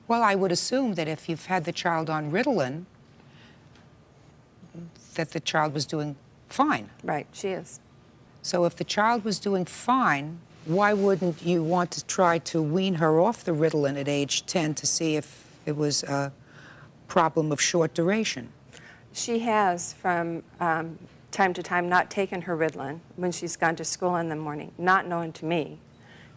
Well, I would assume that if you've had the child on Ritalin, that the child was doing fine. Right, she is. So if the child was doing fine, why wouldn't you want to try to wean her off the Ritalin at age 10 to see if it was a problem of short duration? She has, from time to time, not taken her Ritalin when she's gone to school in the morning, not known to me.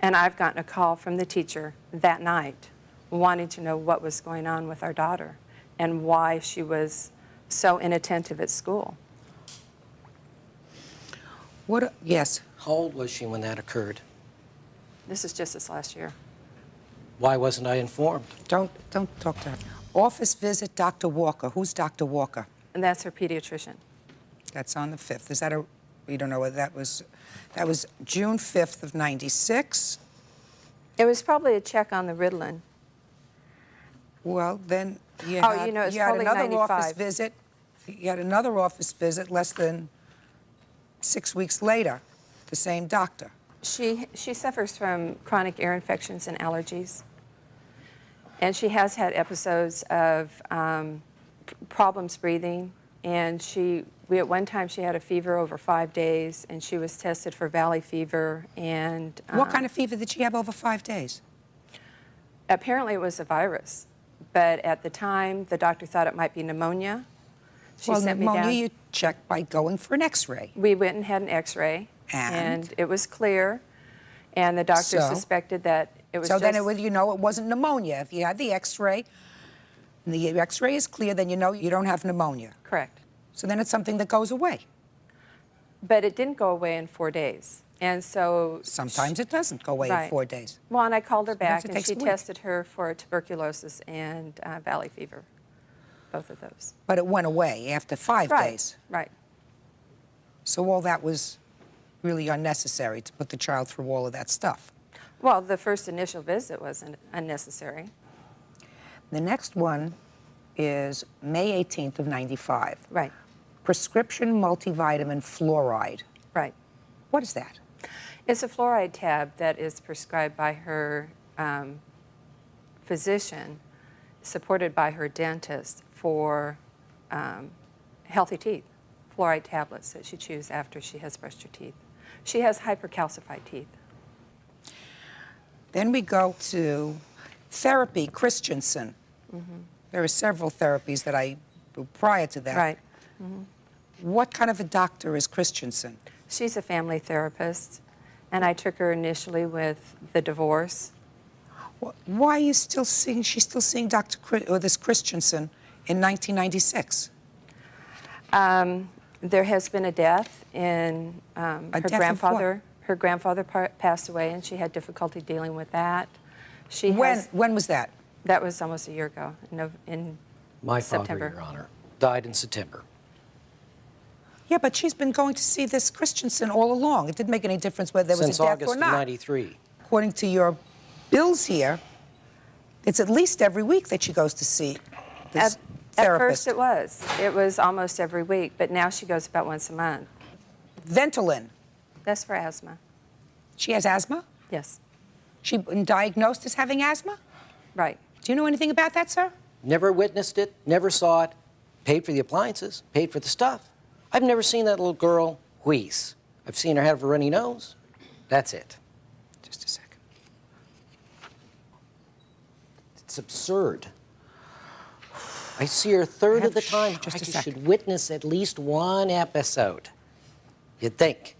And I've gotten a call from the teacher that night wanting to know what was going on with our daughter and why she was so inattentive at school. Yes. How old was she when that occurred? This is just this last year. Why wasn't I informed? Don't talk to her. Office visit, Dr. Walker. Who's Dr. Walker? And that's her pediatrician. That's on the 5th. Is that a, you don't know what that was? That was June 5th of 96. It was probably a check on the Ritalin. Well, then you Oh, had, you know, it's you had probably another 95. office visit. You had another office visit less than 6 weeks later, the same doctor. She suffers from chronic ear infections and allergies. And she has had episodes of problems breathing. And at one time she had a fever over 5 days, and she was tested for valley fever. And What kind of fever did she have over 5 days? apparently it was a virus. But at the time, the doctor thought it might be pneumonia. She Well, sent me pneumonia down. you check by going for an X-ray. We went and had an X-ray, And? it was clear. And the doctor So? suspected that it was So just... then you know it wasn't pneumonia. If you had the X-ray, and the X-ray is clear, then you know you don't have pneumonia. Correct. So then it's something that goes away. But it didn't go away in 4 days. And so... Sometimes it doesn't go away Right. in 4 days. Well, and I called her Sometimes back, it and takes she a week. tested her for tuberculosis and valley fever, both of those. But it went away after 5 Right, days. right. So all that was really unnecessary to put the child through all of that stuff. Well, the first initial visit wasn't unnecessary. The next one is May 18th of 95. Right, Prescription multivitamin fluoride. right. What is that? It's a fluoride tab that is prescribed by her physician, supported by her dentist, for healthy teeth. Fluoride tablets that she chews after she has brushed her teeth. She has hypercalcified teeth. Then we go to therapy, Christensen. There are several therapies that prior to that. Right. What kind of a doctor is Christensen? She's a family therapist, and I took her initially with the divorce. Why are you still seeing, she's still seeing this Christensen in 1996? There has been a death in her death of grandfather. Her grandfather passed away, and she had difficulty dealing with that. When was that? That was almost a year ago, in My September. father, Your Honor, died in September. Yeah, but she's been going to see this Christensen all along. It didn't make any difference whether there was Since a death August or of not. '93. According to your bills here, it's at least every week that she goes to see this At therapist. first it was. It was almost every week, but now she goes about once a month. Ventolin. That's for asthma. She has asthma? Yes. She been diagnosed as having asthma? Right. Do you know anything about that, sir? Never witnessed it, never saw it, paid for the appliances, paid for the stuff. I've never seen that little girl wheeze. I've seen her have a runny nose. That's it. Just a second. It's absurd. I see her a third of the time. Just a You second. should witness at least one episode. You'd think.